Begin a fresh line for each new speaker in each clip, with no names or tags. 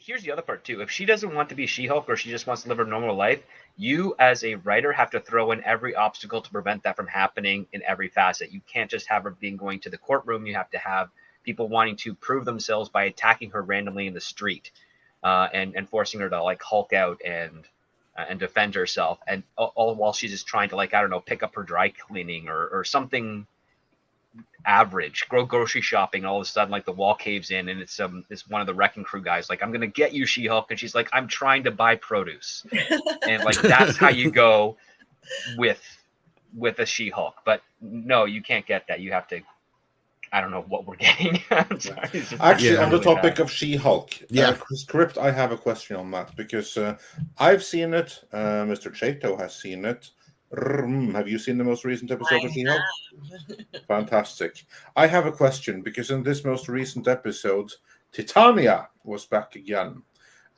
here's the other part too. If she doesn't want to be She-Hulk or she just wants to live her normal life, you as a writer have to throw in every obstacle to prevent that from happening in every facet. You can't just have her going to the courtroom. You have to have people wanting to prove themselves by attacking her randomly in the street, and forcing her to like Hulk out and defend herself, and all while she's just trying to, like, I don't know, pick up her dry cleaning or something average, grocery shopping, and all of a sudden like the wall caves in and it's one of the wrecking crew guys like, I'm gonna get you, She-Hulk, and she's like, I'm trying to buy produce. And like that's how you go with a She-Hulk. But no, you can't get that. You have to, I don't know what we're getting. I'm sorry.
Actually, on the topic of She-Hulk, Script, I have a question on that because I've seen it. Mr. Chato has seen it. Have you seen the most recent episode of She-Hulk? Fantastic. I have a question because in this most recent episode, Titania was back again.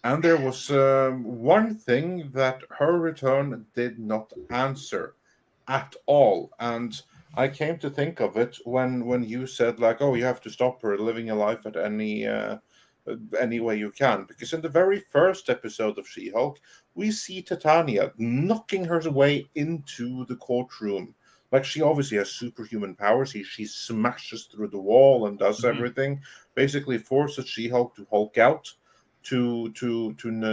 And there was one thing that her return did not answer at all. And I came to think of it when you said, like, oh, you have to stop her living a life at any way you can. Because in the very first episode of She-Hulk, we see Titania knocking her way into the courtroom. Like, she obviously has superhuman powers. She smashes through the wall and does everything. Basically forces She-Hulk to Hulk out to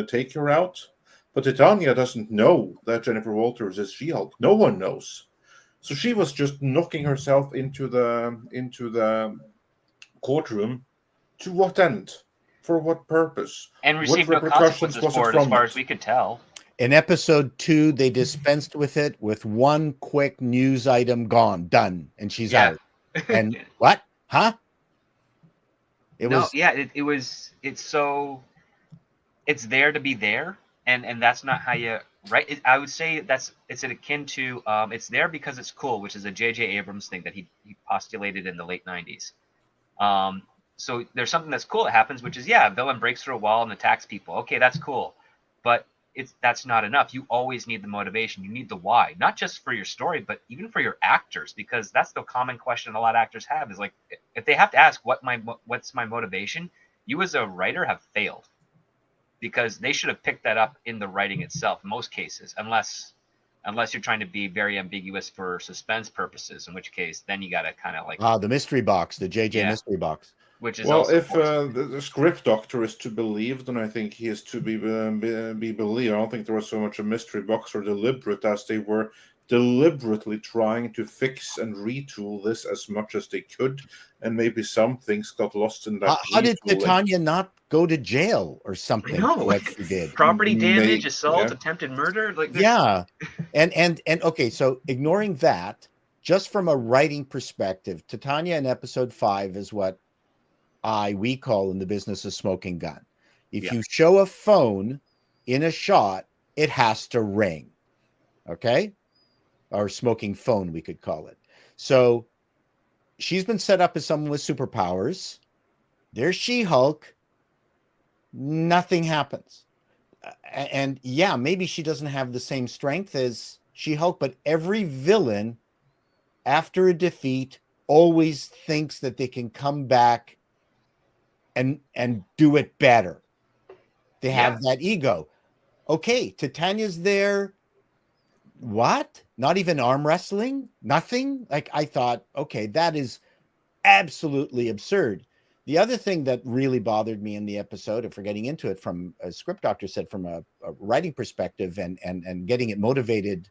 take her out. But Titania doesn't know that Jennifer Walters is She-Hulk. No one knows. So she was just knocking herself into the courtroom. To what end? For what purpose?
And received no consequences for it, as far as we could tell.
In episode 2, they dispensed with it with one quick news item, done, and she's out. And what? Huh?
It's there to be there, and that's not how you write. I would say it's akin to it's there because it's cool, which is a J.J. Abrams thing that he postulated in the late 90s. So there's something that's cool that happens, which is, a villain breaks through a wall and attacks people. Okay, that's cool. But that's not enough. You always need the motivation. You need the why, not just for your story, but even for your actors, because that's the common question a lot of actors have is like, if they have to ask what's my motivation, you as a writer have failed, because they should have picked that up in the writing itself in most cases, unless you're trying to be very ambiguous for suspense purposes, in which case then you got to kind of like
the mystery box, the JJ mystery box.
Which is
if the script doctor is to believe, then I think he is to be believed. I don't think there was so much a mystery box or deliberate as they were deliberately trying to fix and retool this as much as they could, and maybe some things got lost in that.
How did Titania not go to jail or something?
No,
what she did.
Property damage, assault, attempted murder.
And okay, so ignoring that, just from a writing perspective, Titania in episode 5 is what we call in the business a smoking gun. If you show a phone in a shot, it has to ring. Okay? Or smoking phone, we could call it. So she's been set up as someone with superpowers. There's She-Hulk. Nothing happens. And maybe she doesn't have the same strength as She-Hulk, but every villain after a defeat always thinks that they can come back and do it better. They have that ego. Okay, Titania's there. What? Not even arm wrestling? Nothing? Like, I thought, okay, that is absolutely absurd. The other thing that really bothered me in the episode, if we're getting into it from a script doctor said, from a writing perspective and getting it motivated,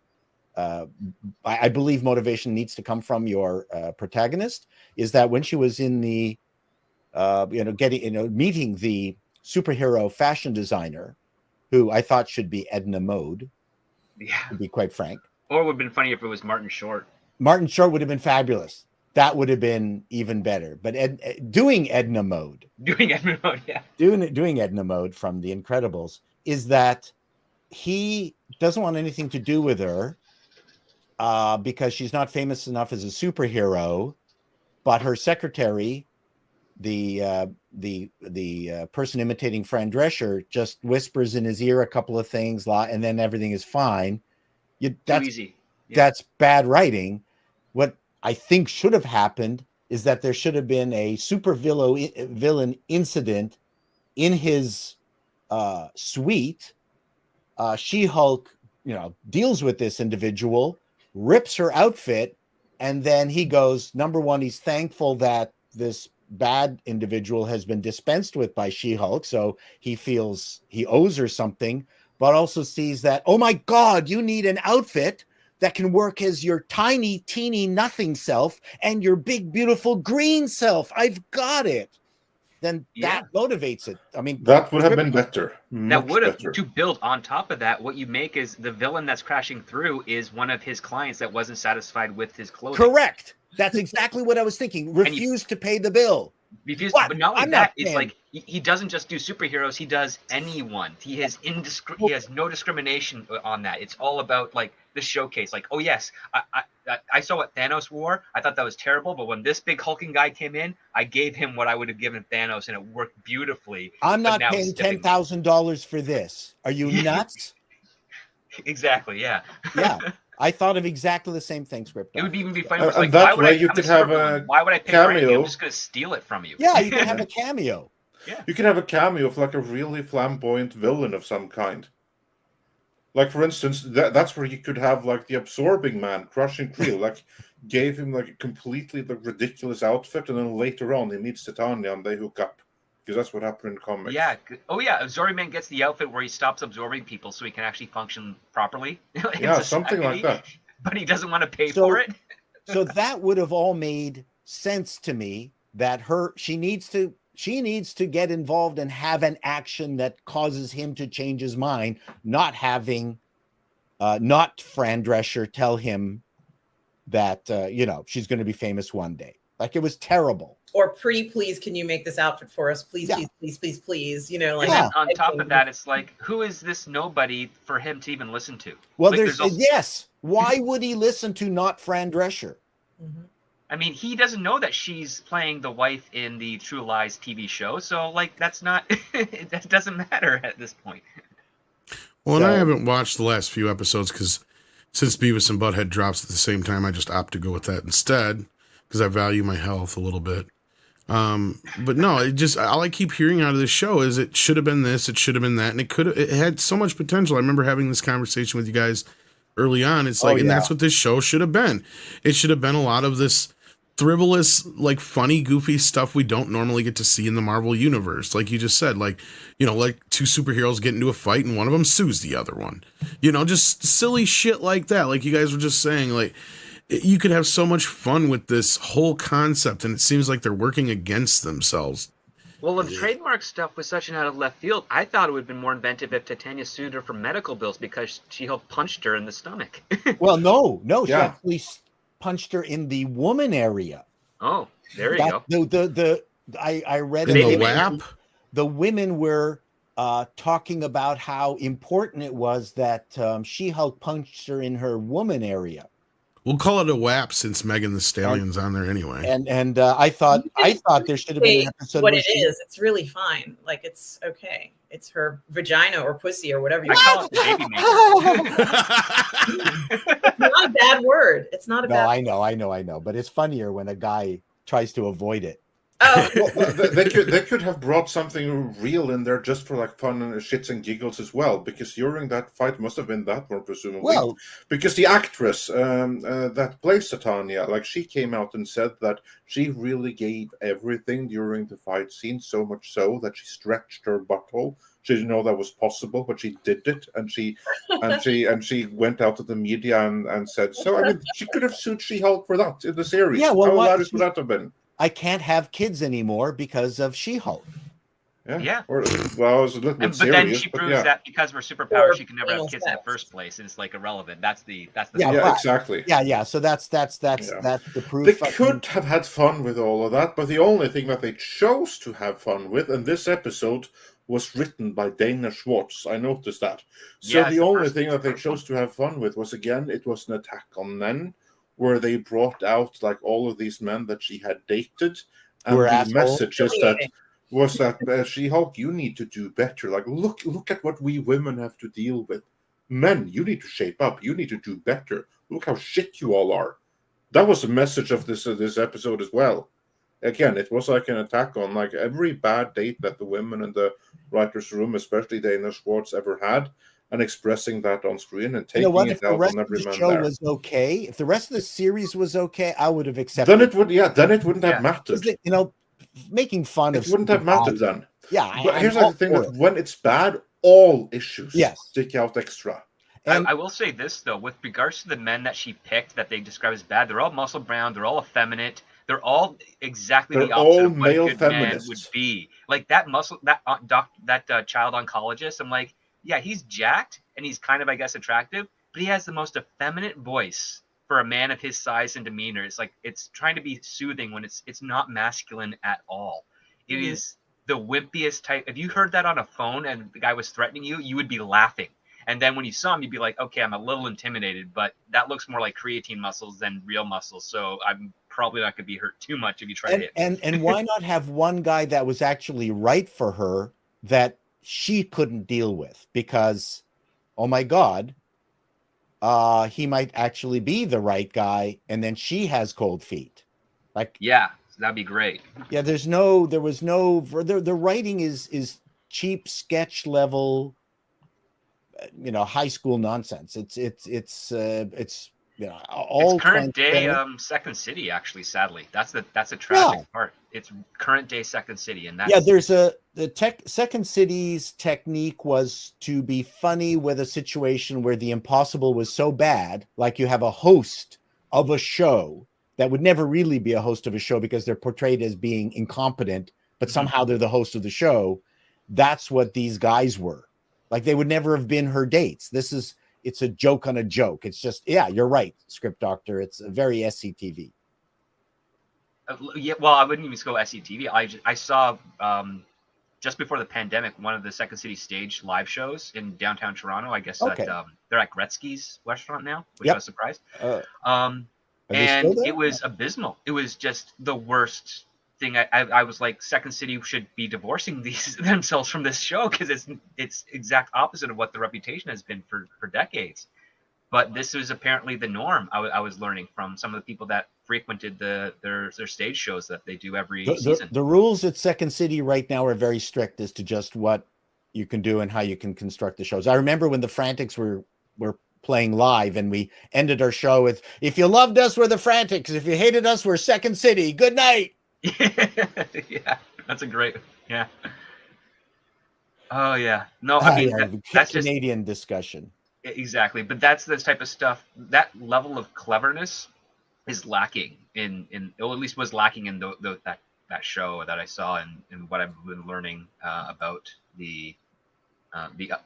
I believe motivation needs to come from your protagonist, is that when she was in the meeting the superhero fashion designer, who I thought should be Edna Mode, to be quite frank.
Or it would have been funny if it was Martin Short.
Martin Short would have been fabulous. That would have been even better. But doing Edna Mode.
Doing Edna Mode, yeah.
Doing Edna Mode from The Incredibles is that he doesn't want anything to do with her because she's not famous enough as a superhero, but her secretary, the person imitating Fran Drescher, just whispers in his ear a couple of things, and then everything is fine. That's
easy.
That's bad writing. What I think should have happened is that there should have been a super villain incident in his suite, She-Hulk, deals with this individual, rips her outfit, and then he goes, number one, he's thankful that this bad individual has been dispensed with by She-Hulk, so he feels he owes her something, but also sees that, oh my God, you need an outfit that can work as your tiny, teeny, nothing self and your big, beautiful green self. I've got it. Then that motivates it. I mean,
that would have been better.
That would have,
better.
to build on top of that, what you make is the villain that's crashing through is one of his clients that wasn't satisfied with his clothing.
Correct. That's exactly what I was thinking. Refused to pay the bill.
But not only that, it's like he doesn't just do superheroes, he does anyone. He has no discrimination on that. It's all about like the showcase. Like, oh yes, I saw what Thanos wore. I thought that was terrible, but when this big hulking guy came in, I gave him what I would have given Thanos, and it worked beautifully.
I'm not paying $10,000 for this. Are you nuts?
Exactly. Yeah.
Yeah. I thought of exactly the same thing, Script.
It would even be funny. Like,
that way you could have a
why would I pay
cameo?
for anything? I'm just going to steal it from you.
Yeah, you can have a cameo.
Yeah.
You can have a cameo of like a really flamboyant villain of some kind. Like, for instance, that's where you could have like the Absorbing Man crushing Creel, like gave him like a completely ridiculous outfit, and then later on he meets Titania and they hook up. Because that's what happened in comics.
Yeah. Oh, yeah. Absorbing Man gets the outfit where he stops absorbing people so he can actually function properly.
Yeah, something like that.
But he doesn't want to pay for it.
So that would have all made sense to me that she needs to get involved and have an action that causes him to change his mind, not having not Fran Drescher tell him that she's going to be famous one day. Like, it was terrible.
Or pretty please, can you make this outfit for us? Please, please, please, please, please.
And then on top of that, it's like, who is this nobody for him to even listen to?
Well, like, yes. Why would he listen to not Fran Drescher?
Mm-hmm.
I mean, he doesn't know that she's playing the wife in the True Lies TV show, so like that's not that doesn't matter at this point.
Well, and I haven't watched the last few episodes because since Beavis and Butthead drops at the same time, I just opt to go with that instead because I value my health a little bit. But no, all I keep hearing out of this show is it should have been this, it should have been that, and it had so much potential. I remember having this conversation with you guys early on. It's like, and that's what this show should have been. It should have been a lot of this frivolous, like funny, goofy stuff we don't normally get to see in the Marvel universe. Like you just said, like, like two superheroes get into a fight and one of them sues the other one, just silly shit like that. Like you guys were just saying, like, you could have so much fun with this whole concept, and it seems like they're working against themselves.
Well, the trademark stuff was such an out of left field. I thought it would have been more inventive if Titania sued her for medical bills because She-Hulk punched her in the stomach.
Well, no, she actually punched her in the woman area.
Oh, there you go.
I read
in the lap.
The women were talking about how important it was that She-Hulk punched her in her woman area.
We'll call it a WAP since Megan Thee Stallion's on there anyway.
And I thought there should have been an episode.
What it is, it's really fine. Like, it's okay. It's her vagina or pussy or whatever you call it.
Baby maker.
It's not a bad word. It's not a bad.
I know. But it's funnier when a guy tries to avoid it.
Oh,
well, they could have brought something real in there just for like fun and shits and giggles as well, because during that fight must have been that one presumably.
Well,
because the actress that plays Titania, like, she came out and said that she really gave everything during the fight scene, so much so that she stretched her butthole. She didn't know that was possible, but she did it, and she went out to the media and said so. I mean, she could have sued She-Hulk for that in the series.
Yeah, well,
how hilarious would that have been?
I can't have kids anymore because of She-Hulk.
Yeah. Well, it was a little bit
but then
serious,
she proves that because of her superpower, she can never have kids in the first place. It's like irrelevant. That's the
exactly.
Yeah. So that's the proof.
They could have had fun with all of that, but the only thing that they chose to have fun with, and this episode was written by Dana Schwartz. I noticed that. So the only thing that they chose to have fun with was, again, it was an attack on men, where they brought out like all of these men that she had dated, and the message is that She-Hulk, you need to do better. Like, look at what we women have to deal with. Men, you need to shape up. You need to do better. Look how shit you all are. That was the message of this episode as well. again, it was like an attack on like every bad date that the women in the writers' room, especially Dana Schwartz, ever had, and expressing that on screen and
You know
taking
what?
it
If the
out
rest
on
of
every
the
man
show
there.
was okay, if the rest of the series was okay, I would have accepted.
Then it would, then it wouldn't have mattered.
You know, making fun of
it wouldn't have mattered then.
Yeah,
but here's like the thing that
it.
when it's bad, all issues
Yes.
stick out extra.
And I will say this though, with regards to the men that she picked that they describe as bad, they're all muscle brown, they're all effeminate, they're all exactly the opposite of what a good man would be. Like that child oncologist, I'm like, yeah, he's jacked and he's kind of, I guess, attractive, but he has the most effeminate voice for a man of his size and demeanor. It's like it's trying to be soothing when it's not masculine at all. It is the wimpiest type. If you heard that on a phone and the guy was threatening you, you would be laughing. And then when you saw him, you'd be like, okay, I'm a little intimidated, but that looks more like creatine muscles than real muscles. So I'm probably not going to be hurt too much if you try to hit me.
And why not have one guy that was actually right for her that she couldn't deal with? Because, oh my God, he might actually be the right guy. And then she has cold feet. Like,
yeah, that'd be great.
Yeah, the writing is cheap sketch level, high school nonsense. It's all
it's current day Second City, actually. Sadly, that's a tragic part. It's current day Second City, and that's
there's Second City's technique was to be funny with a situation where the impossible was so bad, like you have a host of a show that would never really be a host of a show because they're portrayed as being incompetent, but somehow they're the host of the show. That's what these guys were. Like they would never have been her dates. It's a joke on a joke. It's just, you're right, Script Doctor. It's a very SCTV.
Well, I wouldn't even go SCTV. I saw just before the pandemic one of the Second City stage live shows in downtown Toronto. I guess they're at Gretzky's restaurant now, which I was surprised. And it was abysmal. It was just the worst thing. I was like, Second City should be divorcing themselves from this show because it's exact opposite of what the reputation has been for decades. But this was apparently the norm. I was learning from some of the people that frequented their stage shows that they do every season.
The rules at Second City right now are very strict as to just what you can do and how you can construct the shows. I remember when the Frantics were playing live and we ended our show with, if you loved us, we're the Frantics. If you hated us, we're Second City. Good night.
Yeah, that's a great, yeah. Oh yeah, no, I mean that's
Canadian discussion.
Exactly, but that's the type of stuff. That level of cleverness is lacking in or at least was lacking in that show that I saw and what I've been learning about the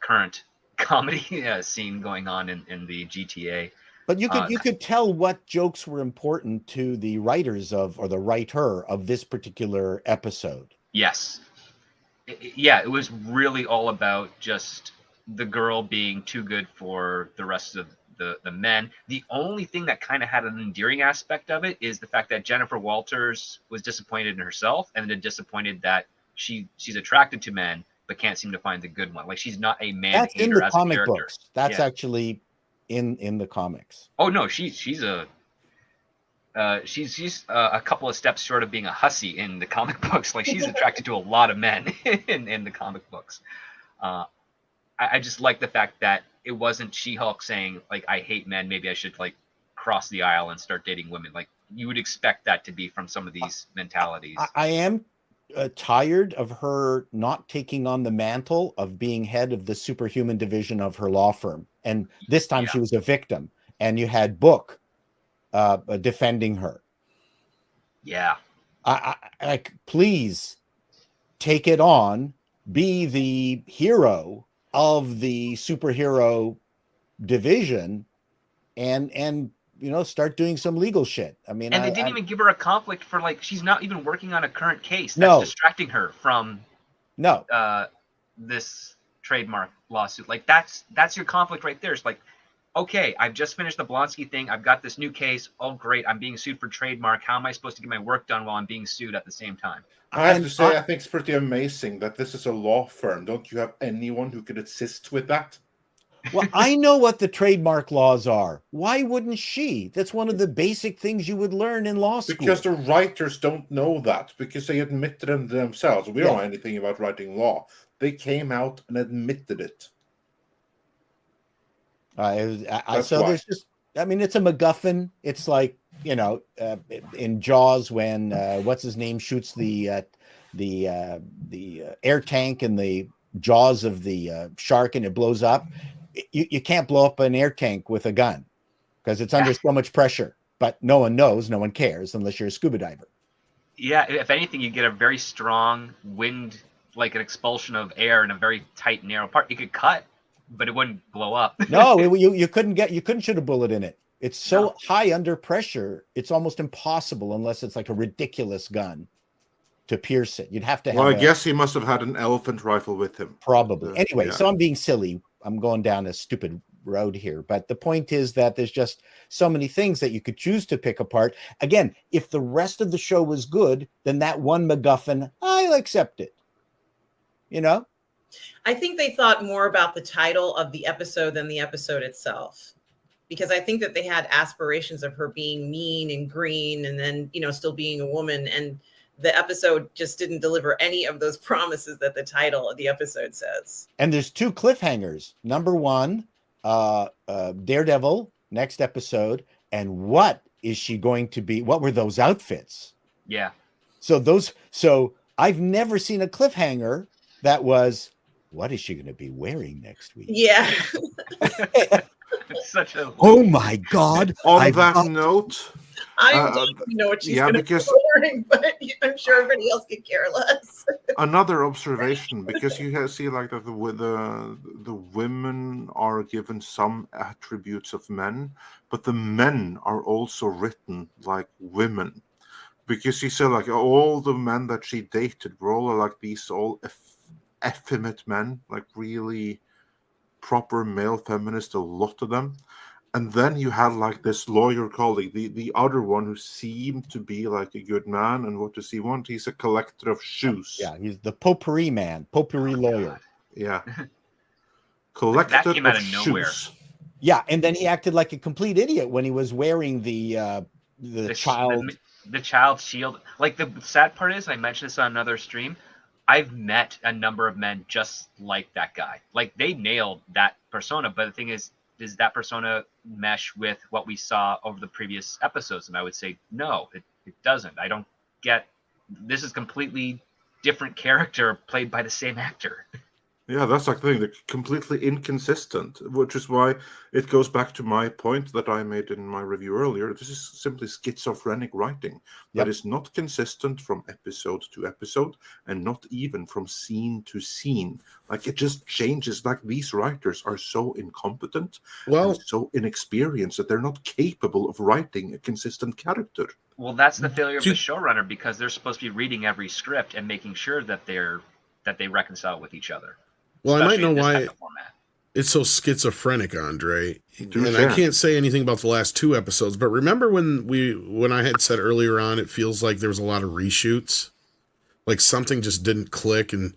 current comedy scene going on in the GTA.
But you could tell what jokes were important to the writers or the writer of this particular episode.
Yes. It was really all about just the girl being too good for the rest of the men. The only thing that kind of had an endearing aspect of it is the fact that Jennifer Walters was disappointed in herself and then disappointed that she's attracted to men but can't seem to find the good one. Like she's not a man hater as a character.
Books. That's actually in the comics.
Oh no, she's a couple of steps short of being a hussy in the comic books. Like she's attracted to a lot of men in the comic books. I just like the fact that it wasn't She-Hulk saying like, I hate men, maybe I should like cross the aisle and start dating women. Like you would expect that to be from some of these mentalities.
I am tired of her not taking on the mantle of being head of the superhuman division of her law firm. And this time she was a victim and you had Book defending her.
Yeah.
I please take it on, be the hero of the superhero division and start doing some legal shit. I mean,
and they didn't even give her a conflict for like, she's not even working on a current case that's distracting her from this trademark lawsuit. Like that's your conflict right there. It's like, okay, I've just finished the Blonsky thing. I've got this new case. Oh, great. I'm being sued for trademark. How am I supposed to get my work done while I'm being sued at the same time?
I have to say, I think it's pretty amazing that this is a law firm. Don't you have anyone who could assist with that?
Well, I know what the trademark laws are. Why wouldn't she? That's one of the basic things you would learn in law school.
Because the writers don't know that, because they admitted them themselves. We don't know anything about writing law. They came out and admitted it.
There's just, I mean, it's a MacGuffin. It's like, you know, in Jaws when what's his name shoots the air tank in the jaws of the shark and it blows up. You can't blow up an air tank with a gun because it's under so much pressure. But no one knows, no one cares unless you're a scuba diver.
Yeah, if anything, you get a very strong wind, like an expulsion of air in a very tight, narrow part. It could cut, but it wouldn't blow up.
No, you couldn't shoot a bullet in it. It's so high under pressure, it's almost impossible unless it's like a ridiculous gun to pierce it. You'd have to have.
Well, I guess he must have had an elephant rifle with him.
Probably. Anyway, so I'm being silly. I'm going down a stupid road here. But the point is that there's just so many things that you could choose to pick apart. Again, if the rest of the show was good, then that one MacGuffin, I'll accept it. You know?
I think they thought more about the title of the episode than the episode itself. Because I think that they had aspirations of her being mean and green and then, you know, still being a woman. And the episode just didn't deliver any of those promises that the title of the episode says.
And there's two cliffhangers. Number one, Daredevil, next episode. And what is she going to be? What were those outfits?
Yeah.
So I've never seen a cliffhanger that was, what is she going to be wearing next week?
Yeah.
It's such a...
Oh my God.
On that note,
I don't know what she's going to be wearing, but I'm sure everybody else could care less.
Another observation, because you see like that the women are given some attributes of men, but the men are also written like women. Because you see like all the men that she dated were all like these all effeminate men, like really proper male feminist, a lot of them. And then you had like this lawyer colleague, the other one who seemed to be like a good man. And what does he want? He's a collector of shoes.
Yeah, he's the potpourri man, potpourri lawyer.
Yeah. Collector
that came out of
shoes.
nowhere.
Yeah, and then he acted like a complete idiot when he was wearing the
child shield. Like the sad part is, I mentioned this on another stream, I've met a number of men just like that guy. Like they nailed that persona, but the thing is, does that persona mesh with what we saw over the previous episodes? And I would say, no, it doesn't. I don't get, this is completely different character played by the same actor.
Yeah, that's like the thing. They're completely inconsistent, which is why it goes back to my point that I made in my review earlier. This is simply schizophrenic writing that is not consistent from episode to episode and not even from scene to scene. Like it just changes. Like these writers are so incompetent and so inexperienced that they're not capable of writing a consistent character.
Well, that's the failure of the showrunner, because they're supposed to be reading every script and making sure that they reconcile with each other.
Well, I might know why
type of format.
It's so schizophrenic, Andre.
And
I can't say anything about the last two episodes, but remember when I had said earlier on, it feels like there was a lot of reshoots, like something just didn't click, and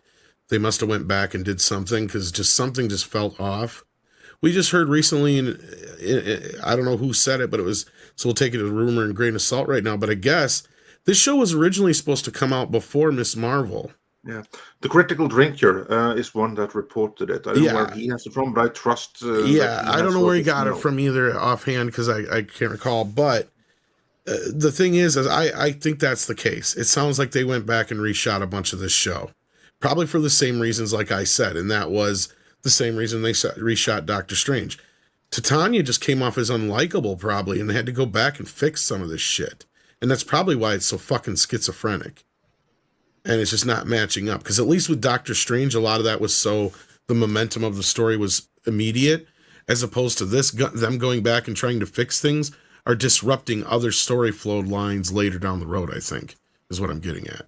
they must have went back and did something because just something just felt off. We just heard recently, and I don't know who said it, but it was, so we'll take it as a rumor and grain of salt right now. But I guess this show was originally supposed to come out before Miss Marvel.
Yeah, the Critical Drinker is one that reported it. I don't know where he has it from, but I trust.
I don't know where he got it from either offhand because I can't recall. But the thing is I think that's the case. It sounds like they went back and reshot a bunch of this show, probably for the same reasons, like I said, and that was the same reason they reshot Doctor Strange. Titania just came off as unlikable, probably, and they had to go back and fix some of this shit, and that's probably why it's so fucking schizophrenic. And it's just not matching up. Because at least with Doctor Strange, a lot of that was so the momentum of the story was immediate, as opposed to this, them going back and trying to fix things are disrupting other story flow lines later down the road, I think, is what I'm getting at.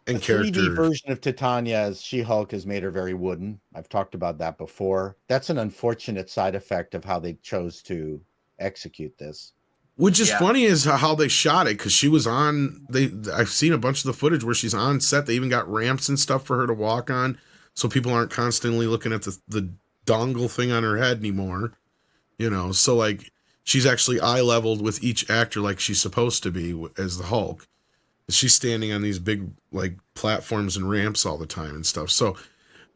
And
the 3D version of Titania as She-Hulk has made her very wooden. I've talked about that before. That's an unfortunate side effect of how they chose to execute this.
Which is funny is how they shot it, because she was on. I've seen a bunch of the footage where she's on set. They even got ramps and stuff for her to walk on, so people aren't constantly looking at the dongle thing on her head anymore, you know. So like she's actually eye leveled with each actor like she's supposed to be as the Hulk. She's standing on these big like platforms and ramps all the time and stuff. So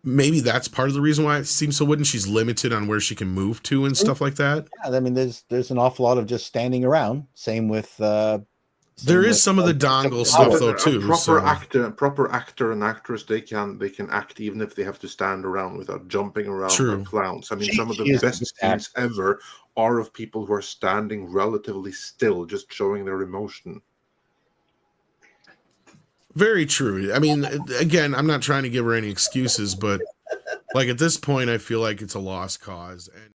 maybe that's part of the reason why it seems so wooden. She's limited on where she can move to and stuff like that.
Yeah, I mean, there's an awful lot of just standing around. Same with
there is some of the dongle stuff though too.
Proper actor and actress, they can act even if they have to stand around without jumping around like clowns. I mean, some of the best scenes ever are of people who are standing relatively still, just showing their emotion.
Very true. I mean, again, I'm not trying to give her any excuses, but like at this point, I feel like it's a lost cause. And